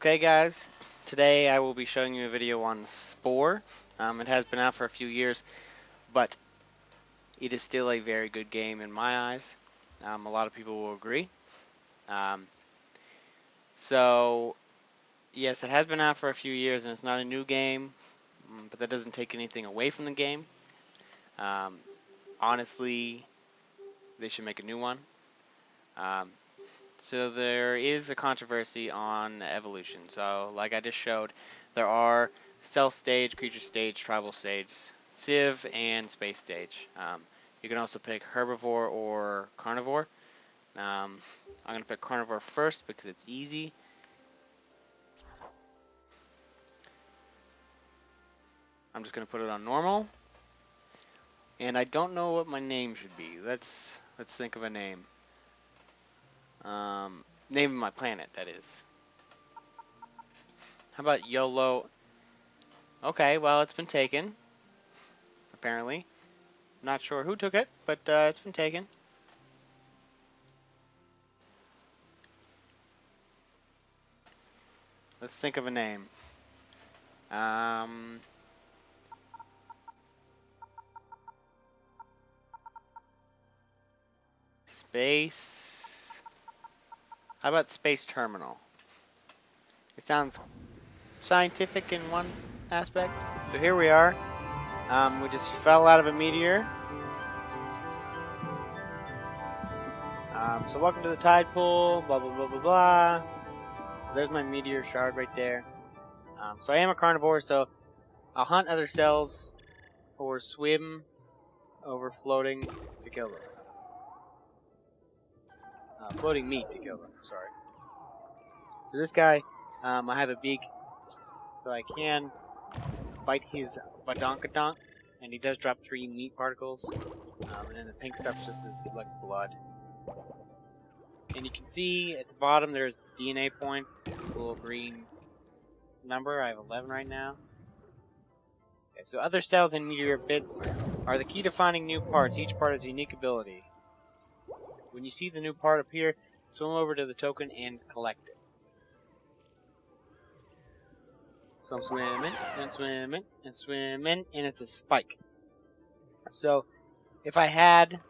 Okay guys, today I will be showing you a video on Spore. It has been out for a few years, but it is still a very good game in my eyes. A lot of people will agree. Um, so, yes, it has been out for a few years and it's not a new game, but that doesn't take anything away from the game. Um, Honestly, they should make a new one. Um, so there is a controversy on evolution. So, like I just showed, there are cell stage, creature stage, tribal stage, civ, and space stage. You can also pick herbivore or carnivore. I'm going to pick carnivore first because it's easy. I'm just going to put it on normal. And I don't know what my name should be. Let's think of a name. Name of my planet, that is. How about YOLO? Okay, well, it's been taken, apparently. Not sure who took it, but it's been taken. Let's think of a name. Space. How about Space Terminal? It sounds scientific in one aspect. So here we are. We just fell out of a meteor. So welcome to the tide pool. Blah blah blah blah blah. So there's my meteor shard right there. So I am a carnivore, so I'll hunt other cells or swim over floating to kill them. Floating meat to kill them. Sorry. So this guy, I have a beak, so I can bite his badonkadonk, and he does drop 3 meat particles. And then the pink stuff just is like blood. And you can see at the bottom there's DNA points, a little green number. I have 11 right now. Okay, so other cells and meteor bits are the key to finding new parts. Each part has a unique ability. When you see the new part appear, swim over to the token and collect it. So I'm swimming, and swimming, and swimming, and it's a spike. So if I had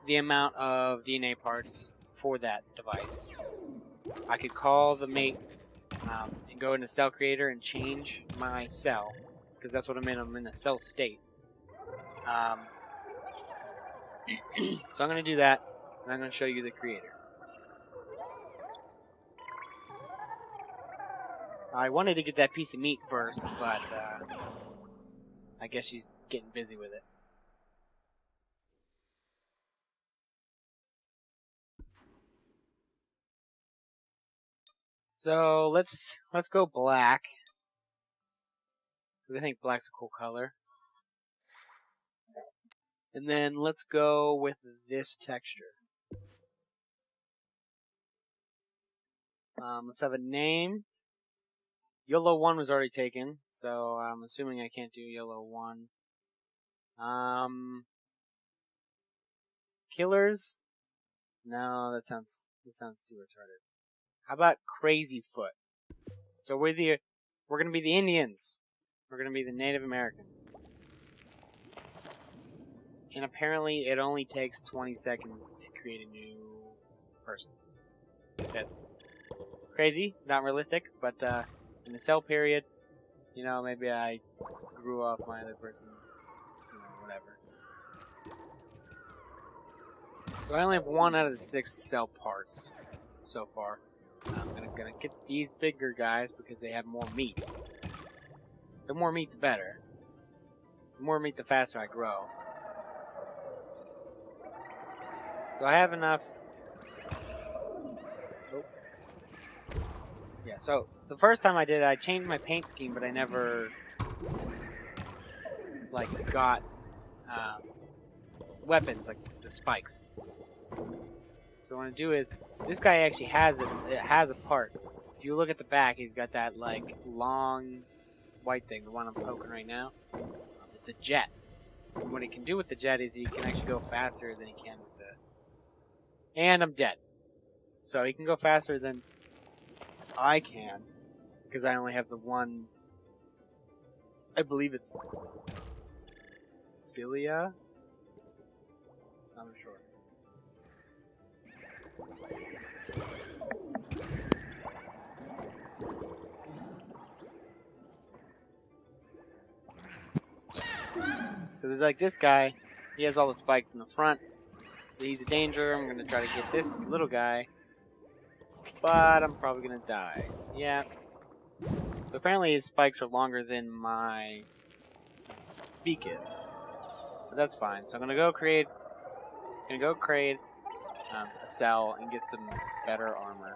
the amount of DNA parts for that device, I could call the mate and go into Cell Creator and change my cell, because that's what I'm in. I'm in a cell state. So I'm going to do that, and I'm going to show you the creator. I wanted to get that piece of meat first, but I guess she's getting busy with it. So let's go black, because I think black's a cool color. And then let's go with this texture. Let's have a name. YOLO 1 was already taken, so I'm assuming I can't do YOLO 1. Killers? No, that sounds too retarded. How about Crazy Foot? So we're gonna be the Indians. We're gonna be the Native Americans. And apparently it only takes 20 seconds to create a new person. That's crazy, not realistic, but in the cell period, you know, maybe I grew off my other person's, you know, whatever. So I only have 1 out of the 6 cell parts so far. I'm gonna get these bigger guys because they have more meat. The more meat, the better. The more meat, the faster I grow. So I have enough. Oh. Yeah. So the first time I did it, I changed my paint scheme, but I never like got weapons like the spikes. So what I'm gonna do is, this guy actually has it has a part. If you look at the back, he's got that like long white thing, the one I'm poking right now. It's a jet. And what he can do with the jet is he can actually go faster than he can with the. And I'm dead. So he can go faster than I can. because I only have the one. I believe it's Philia. I'm not sure. So there's like this guy. He has all the spikes in the front. So he's a danger. I'm gonna try to get this little guy. But I'm probably gonna die. Yeah. So apparently his spikes are longer than my beak is. But that's fine. So I'm gonna go create a cell and get some better armor.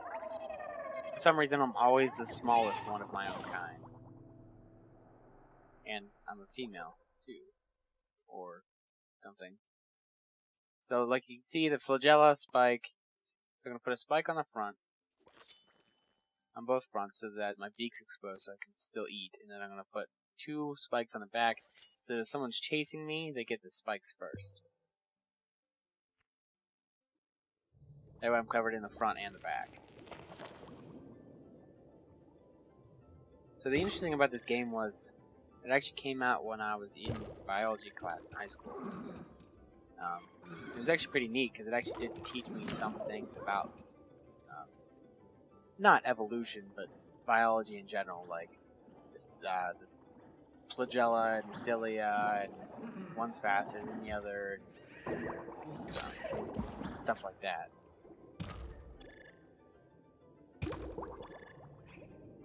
For some reason I'm always the smallest one of my own kind. And I'm a female too. Or something. So like you can see the flagella spike. So I'm gonna put a spike on the front. On both fronts so that my beak's exposed so I can still eat. And then I'm gonna put 2 spikes on the back so that if someone's chasing me, they get the spikes first. That way I'm covered in the front and the back. So the interesting thing about this game was it actually came out when I was in biology class in high school. It was actually pretty neat because it actually did teach me some things about not evolution, but biology in general, like the flagella and cilia, and one's faster than the other, stuff like that.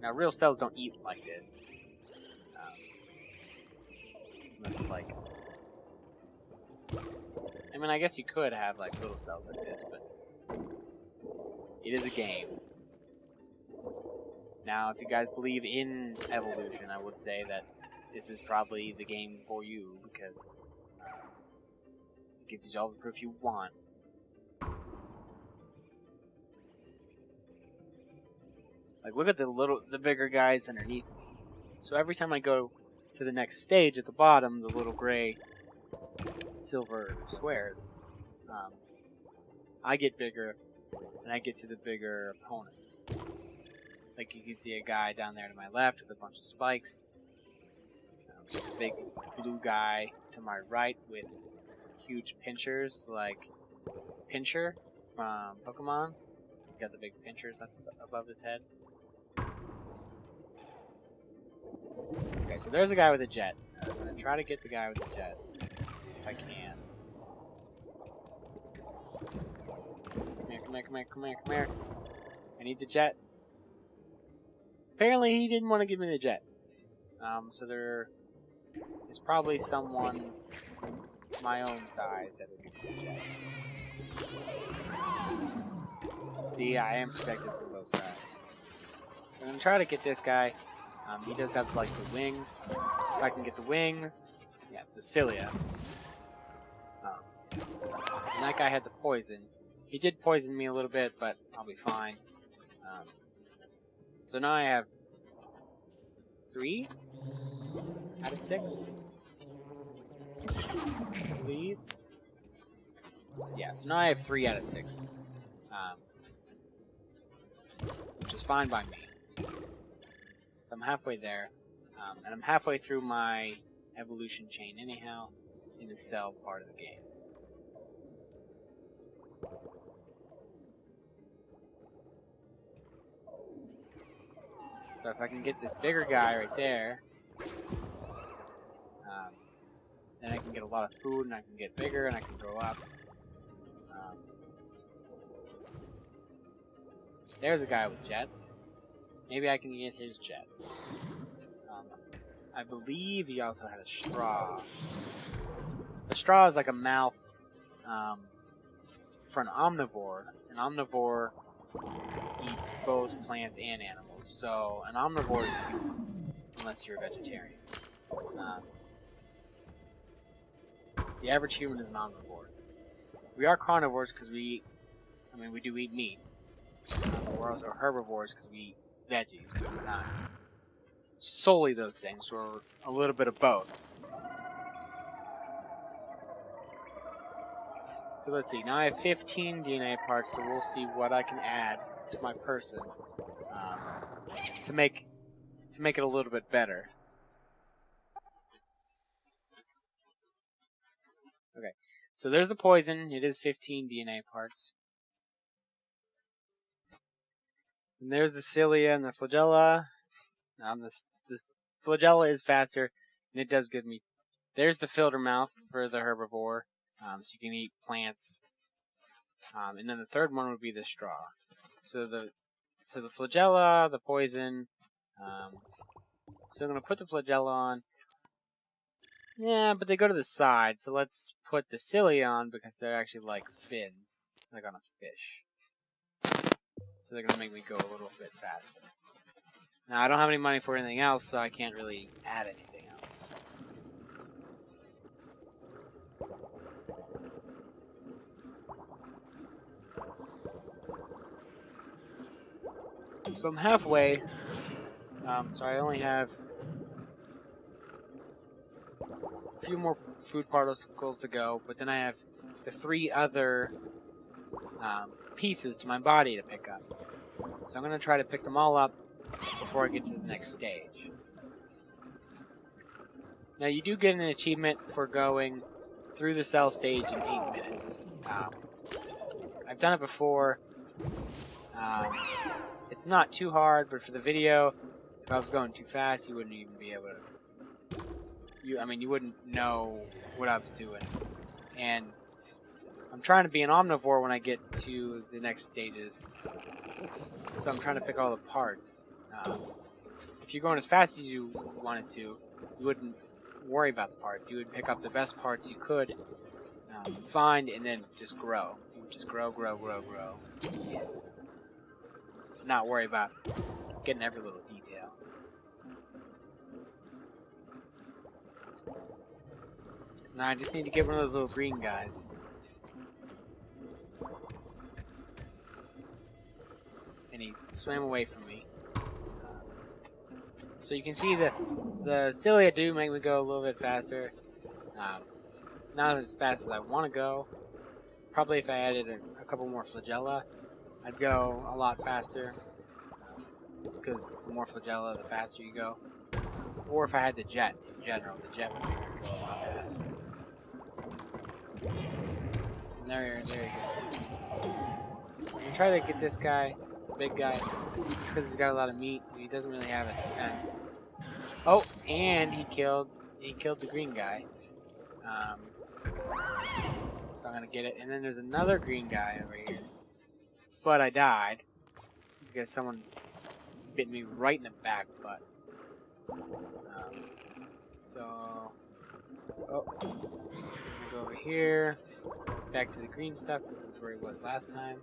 Now, real cells don't eat like this. Unless, like... I mean, I guess you could have, like, little cells like this, but... It is a game. Now, if you guys believe in evolution, I would say that this is probably the game for you, because... it gives you all the proof you want. Like, look at the bigger guys underneath me. So every time I go to the next stage at the bottom, the little gray silver squares, I get bigger, and I get to the bigger opponents. Like you can see a guy down there to my left with a bunch of spikes. There's a big blue guy to my right with huge pinchers, like Pincher from Pokemon. He's got the big pinchers up above his head. Okay, so there's a guy with a jet. I'm gonna try to get the guy with the jet, if I can. Come here. I need the jet. Apparently he didn't want to give me the jet. So there is probably someone my own size that would give me the jet. See, I am protected from both sides. So I'm gonna try to get this guy. He does have, like, the wings. If I can get the wings. Yeah, the cilia. And that guy had the poison. He did poison me a little bit, but I'll be fine. So now I have 3 out of 6. I believe. Yeah, so now I have 3 out of 6. Which is fine by me. So I'm halfway there. And I'm halfway through my evolution chain anyhow in the cell part of the game. So if I can get this bigger guy right there, then I can get a lot of food and I can get bigger and I can grow up. There's a guy with jets. Maybe I can get his jets. I believe he also had a straw. A straw is like a mouth for an omnivore. An omnivore eats both plants and animals. So an omnivore is human, unless you're a vegetarian. The average human is an omnivore. We are carnivores because we do eat meat. We're also herbivores because we eat veggies, but we're not solely those things. We're a little bit of both. So let's see. Now I have 15 DNA parts, so we'll see what I can add to my person to make to make it a little bit better. Okay, so there's the poison. It is 15 DNA parts. And there's the cilia and the flagella. This flagella is faster, and it does good meat. There's the filter mouth for the herbivore, so you can eat plants. And then the third one would be the straw. So the flagella, the poison. So I'm gonna put the flagella on. Yeah, but they go to the side, so let's put the cilia on because they're actually like fins, like on a fish. So they're gonna make me go a little bit faster. Now I don't have any money for anything else, so I can't really add anything else. So I'm halfway. So I only have a few more food particles to go, but then I have the 3 other pieces to my body to pick up. So I'm going to try to pick them all up before I get to the next stage. Now you do get an achievement for going through the cell stage in 8 minutes. I've done it before. It's not too hard, but for the video, if I was going too fast, you wouldn't even be able to... you wouldn't know what I was doing. And I'm trying to be an omnivore when I get to the next stages. So I'm trying to pick all the parts. If you're going as fast as you wanted to, you wouldn't worry about the parts. You would pick up the best parts you could find and then just grow. You would just grow. Yeah. Not worry about getting every little detail. Now I just need to get one of those little green guys. And he swam away from me. So you can see the cilia do make me go a little bit faster. Not as fast as I want to go. Probably if I added a couple more flagella, I'd go a lot faster. Because the more flagella, the faster you go. Or if I had the jet in general, the jet would make me go a lot faster. And there you go. I'm gonna try to get this guy, the big guy, just because he's got a lot of meat. He doesn't really have a defense. Oh, and he killed the green guy. So I'm gonna get it. And then there's another green guy over here. But I died because someone bit me right in the back butt. Oh, I'm gonna go over here, back to the green stuff. This is where he was last time.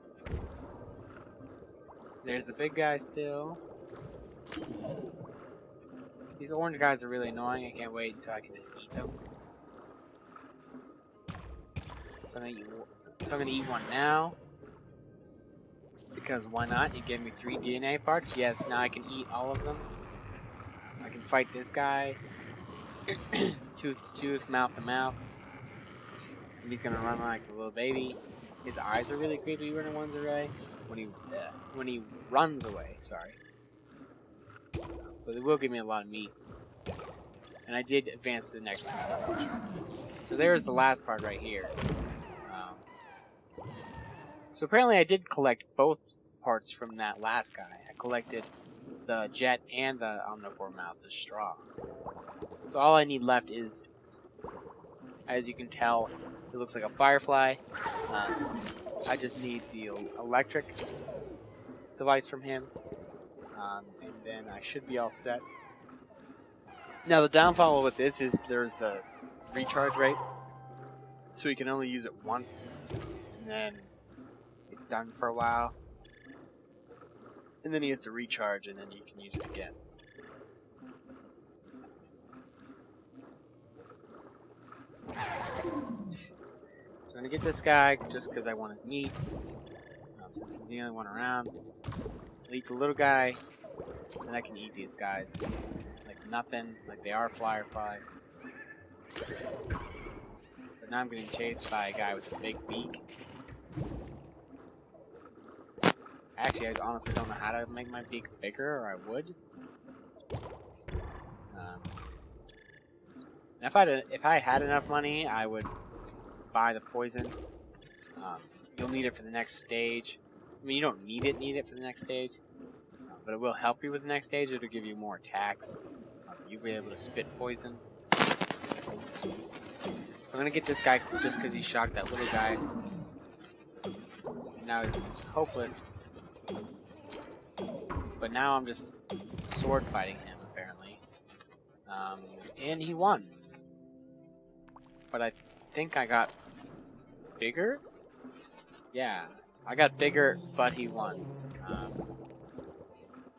There's the big guy still. These orange guys are really annoying. I can't wait until I can just eat them. So I'm gonna eat one now. Because why not? You gave me 3 DNA parts. Yes, now I can eat all of them. I can fight this guy. Tooth to tooth, mouth to mouth. And he's gonna run like a little baby. His eyes are really creepy when he runs away. When he runs away, sorry. But it will give me a lot of meat. And I did advance to the next stage. So there's the last part right here. So apparently I did collect both parts from that last guy. I collected the jet and the omnivore mouth, the straw. So all I need left is, as you can tell, it looks like a firefly. I just need the electric device from him. And then I should be all set. Now the downfall with this is there's a recharge rate. So you can only use it once. And then it's done for a while. And then he has to recharge and then you can use it again. So I'm gonna get this guy just because I want his meat. Since he's the only one around. I'll eat the little guy. And I can eat these guys. Like nothing. Like they are fireflies. But now I'm getting chased by a guy with a big beak. Actually, I honestly don't know how to make my beak bigger, or I would. And if I had enough money, I would buy the poison. You'll need it for the next stage. I mean, you don't need it for the next stage, but it will help you with the next stage. It'll give you more attacks. You'll be able to spit poison. So I'm gonna get this guy just because he shocked that little guy. And now he's hopeless. But now I'm just sword fighting him, apparently. And he won. But I think I got bigger? Yeah, I got bigger, but he won.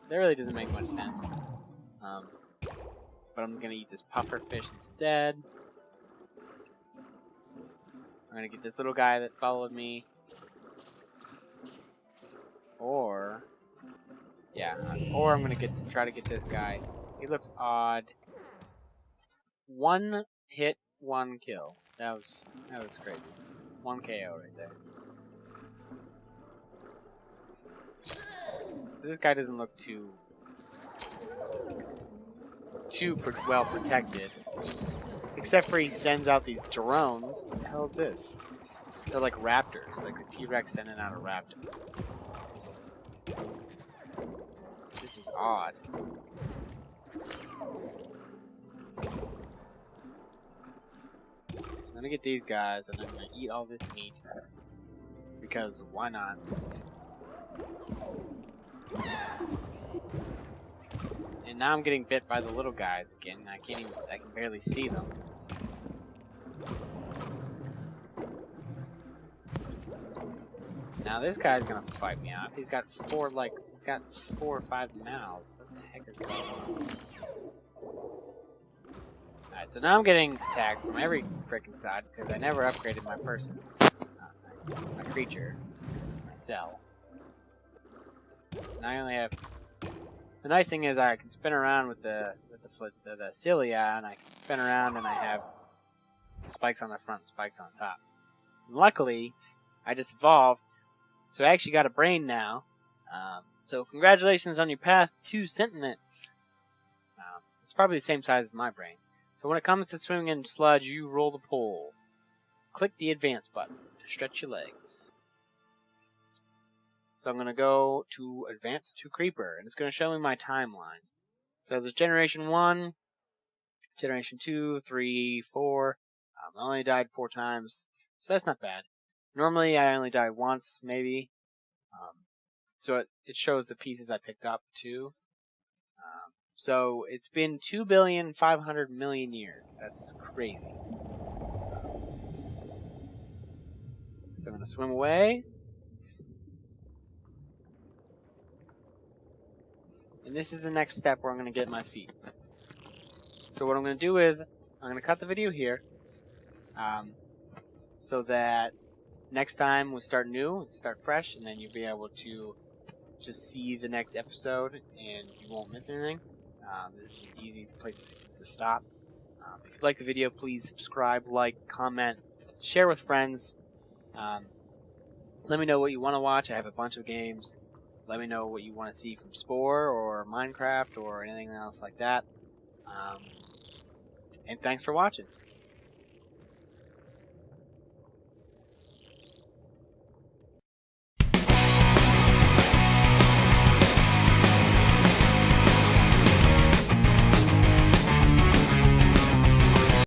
That really doesn't make much sense. But I'm gonna eat this puffer fish instead. I'm gonna get this little guy that followed me. Or I'm gonna try to get this guy. He looks odd. 1 hit, 1 kill. That was crazy. 1 KO right there. So this guy doesn't look too well protected. Except for he sends out these drones. What the hell is this? They're like raptors, like a T-Rex sending out a raptor. This is odd. I'm gonna get these guys and I'm gonna eat all this meat. Because why not? And now I'm getting bit by the little guys again. I can barely see them. Now this guy's gonna fight me out. He's got 4 or 5 mouths. What the heck is going on? Alright, so now I'm getting attacked from every freaking side because I never upgraded my person. My creature. My cell. And I only have... The nice thing is I can spin around with the cilia, and I can spin around and I have spikes on the front, spikes on top. And luckily, I just evolved, so I actually got a brain now. So congratulations on your path to sentience. It's probably the same size as my brain. So when it comes to swimming in sludge, you roll the pole. Click the advance button to stretch your legs. So I'm going to go to advance to creeper, and it's going to show me my timeline. So there's generation 1, generation 2, 3, 4. I only died 4 times, so that's not bad. Normally I only die once, maybe. So it shows the pieces I picked up too. So it's been 2,500,000,000 years. That's crazy. So I'm going to swim away. And this is the next step where I'm going to get my feet. So what I'm going to do is, I'm going to cut the video here. So that next time we start new, start fresh, and then you'll be able to just see the next episode and you won't miss anything. This is an easy place to stop. If you like the video, please subscribe, like, comment, share with friends. Let me know what you want to watch. I have a bunch of games. Let me know what you want to see from Spore or Minecraft or anything else like that. And thanks for watching.